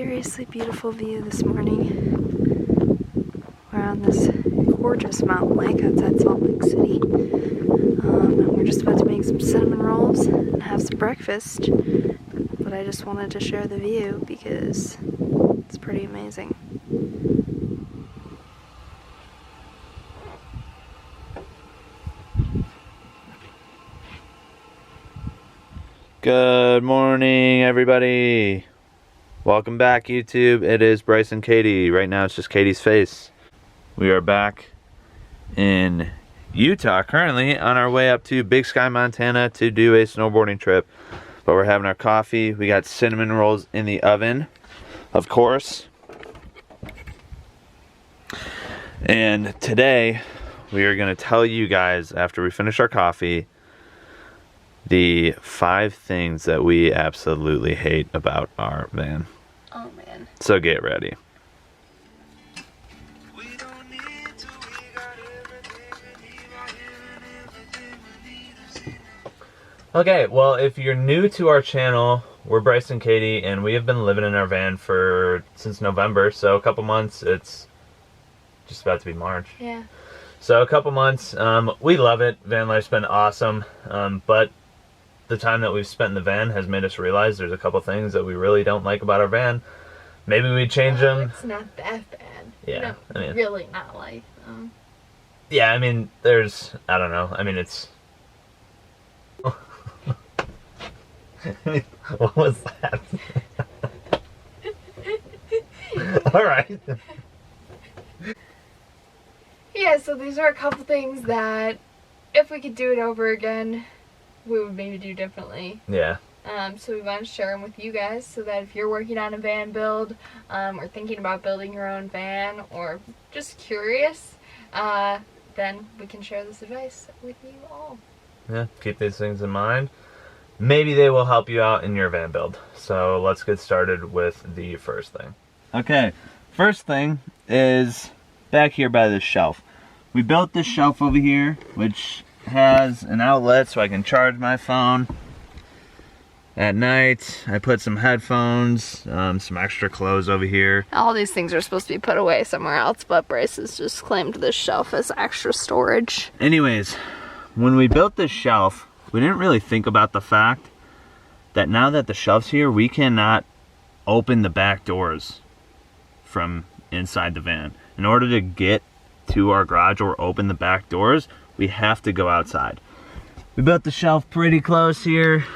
seriously beautiful view this morning. We're on this gorgeous mountain lake outside Salt Lake City. And we're just about to make some cinnamon rolls and have some breakfast. But I just wanted to share the view because it's pretty amazing. Good morning, everybody. Welcome back, YouTube. It is Bryce and Katie. Right now it's just Katie's face. We are back in Utah currently on our way up to Big Sky, Montana to do a snowboarding trip. But we're having our coffee. We got cinnamon rolls in the oven, of course. And today we are going to tell you guys, after we finish our coffee, the 5 things that we absolutely hate about our van. Oh man. So get ready. Okay, well, if you're new to our channel, we're Bryce and Katie, and we have been living in our van since November, so a couple months. It's just about to be March. Yeah. So a couple months. We love it. Van life's been awesome, but the time that we've spent in the van has made us realize there's a couple things that we really don't like about our van. Maybe we'd change them. It's not that bad. Yeah, I mean, really not like them. Yeah, I mean, there's, I don't know. I mean, it's. What was that? All right. Yeah, so these are a couple things that if we could do it over again, we would maybe do differently. Yeah. So we want to share them with you guys so that if you're working on a van build, or thinking about building your own van, or just curious, then we can share this advice with you all. Yeah, keep these things in mind. Maybe they will help you out in your van build. So let's get started with the first thing. Okay, first thing is back here by this shelf. We built this shelf over here, which has an outlet so I can charge my phone at night. I put some headphones, some extra clothes over here. All these things are supposed to be put away somewhere else, but Bryce has just claimed this shelf as extra storage. Anyways, when we built this shelf, we didn't really think about the fact that now that the shelf's here, we cannot open the back doors from inside the van. In order to get to our garage or open the back doors, we have to go outside. We built the shelf pretty close here,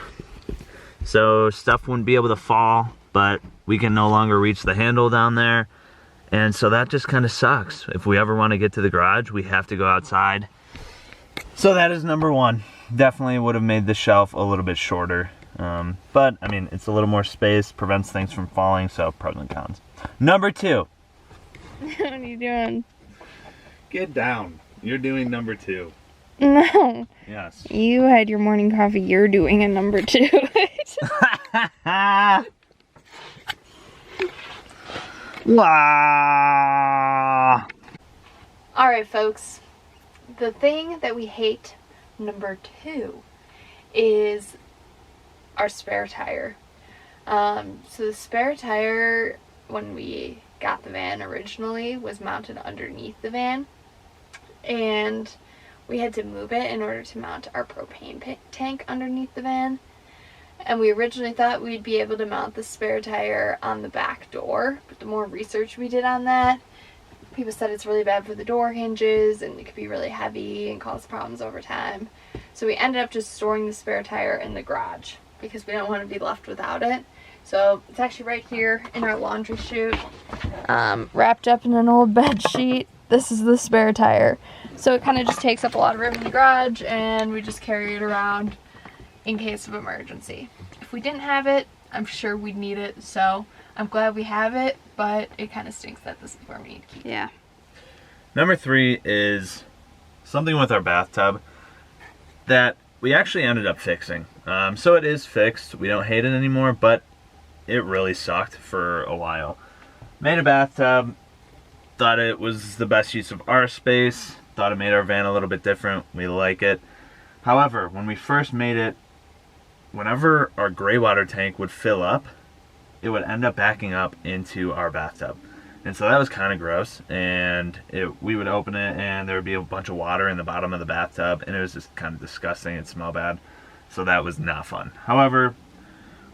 so stuff wouldn't be able to fall, but we can no longer reach the handle down there. And so that just kind of sucks. If we ever want to get to the garage, we have to go outside. So that is number one. Definitely would have made the shelf a little bit shorter. But, I mean, it's a little more space, prevents things from falling, so pros and cons. Number 2. What are you doing? Get down. You're doing number 2. No. Yes. You had your morning coffee. You're doing a number 2. Wow. Alright, folks. The thing that we hate, number 2, is our spare tire. So the spare tire, when we got the van originally, was mounted underneath the van. And we had to move it in order to mount our propane tank underneath the van. And we originally thought we'd be able to mount the spare tire on the back door, but the more research we did on that, people said it's really bad for the door hinges and it could be really heavy and cause problems over time. So we ended up just storing the spare tire in the garage because we don't want to be left without it. So it's actually right here in our laundry chute, wrapped up in an old bed sheet. This is the spare tire. So it kind of just takes up a lot of room in the garage, and we just carry it around in case of emergency. If we didn't have it, I'm sure we'd need it. So I'm glad we have it, but it kind of stinks that this is where we need to keep it. Yeah. Number 3 is something with our bathtub that we actually ended up fixing. So it is fixed. We don't hate it anymore, but it really sucked for a while. Made a bathtub, thought it was the best use of our space, thought it made our van a little bit different. We like it. However, when we first made it, whenever our gray water tank would fill up, it would end up backing up into our bathtub. And so that was kind of gross, and we would open it and there would be a bunch of water in the bottom of the bathtub, and it was just kind of disgusting. It smelled bad, so that was not fun. However,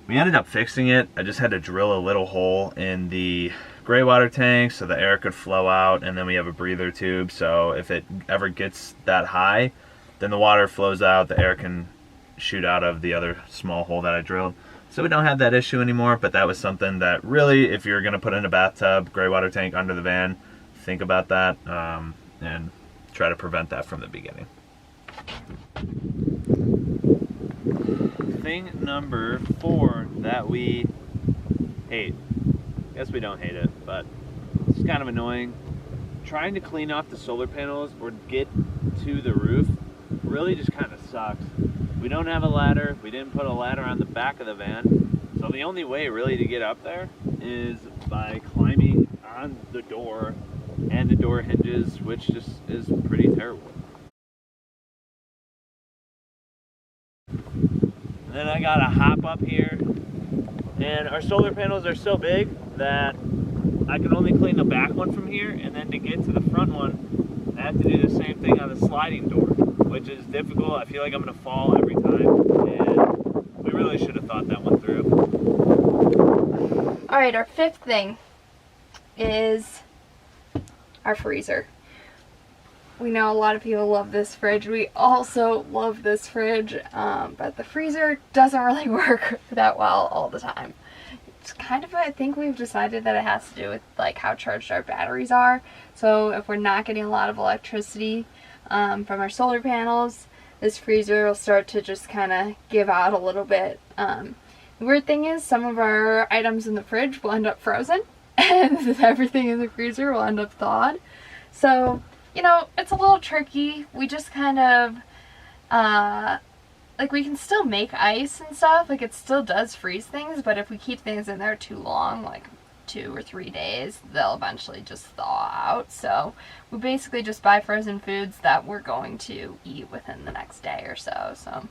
we ended up fixing it. I just had to drill a little hole in the gray water tank so the air could flow out, and then we have a breather tube, so if it ever gets that high, then the water flows out, the air can shoot out of the other small hole that I drilled. So we don't have that issue anymore, but that was something that really, if you're gonna put in a bathtub, gray water tank under the van, think about that and try to prevent that from the beginning. Thing number 4 that we hate. I guess we don't hate it, but it's kind of annoying. Trying to clean off the solar panels or get to the roof really just kind of sucks. We don't have a ladder. We didn't put a ladder on the back of the van. So the only way really to get up there is by climbing on the door and the door hinges, which just is pretty terrible. And then I gotta hop up here, and our solar panels are so big that I can only clean the back one from here, and then to get to the front one, I have to do the same thing on the sliding door, which is difficult. I feel like I'm gonna fall every time, and we really should have thought that one through. All right, our 5th thing is our freezer. We know a lot of people love this fridge. We also love this fridge, but the freezer doesn't really work that well all the time. It's kind of, I think we've decided that it has to do with like how charged our batteries are. So if we're not getting a lot of electricity from our solar panels, this freezer will start to just kind of give out a little bit. The weird thing is some of our items in the fridge will end up frozen and everything in the freezer will end up thawed. So, you know, it's a little tricky. We just kind of, like, we can still make ice and stuff. Like, it still does freeze things, but if we keep things in there too long, like 2 or 3 days, they'll eventually just thaw out. So we basically just buy frozen foods that we're going to eat within the next day or so. So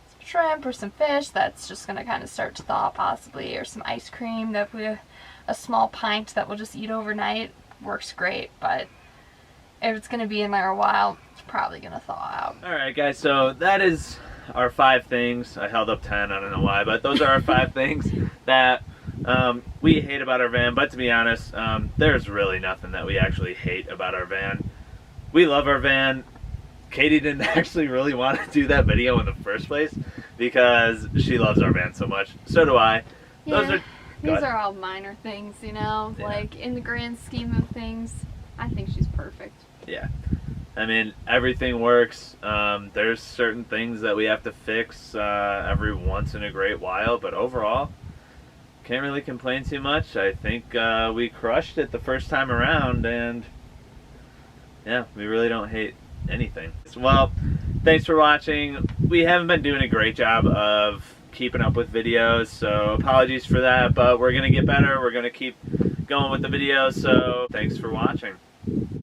some shrimp or some fish that's just going to kind of start to thaw possibly, or some ice cream that a small pint that we'll just eat overnight. Works great, but if it's going to be in there a while, it's probably going to thaw out. Alright guys, so that is our 5 things. I held up 10, I don't know why, but those are our 5 things that we hate about our van. But to be honest, there's really nothing that we actually hate about our van. We love our van. Katie didn't actually really want to do that video in the first place because she loves our van so much. So do I. Yeah, these are all minor things, you know, Yeah. like in the grand scheme of things, I think she's perfect. Yeah. I mean, everything works. There's certain things that we have to fix every once in a great while, but overall, can't really complain too much. I think we crushed it the first time around, and yeah, we really don't hate anything. Well, thanks for watching. We haven't been doing a great job of keeping up with videos, so apologies for that, but we're gonna get better. We're gonna keep going with the videos, so thanks for watching.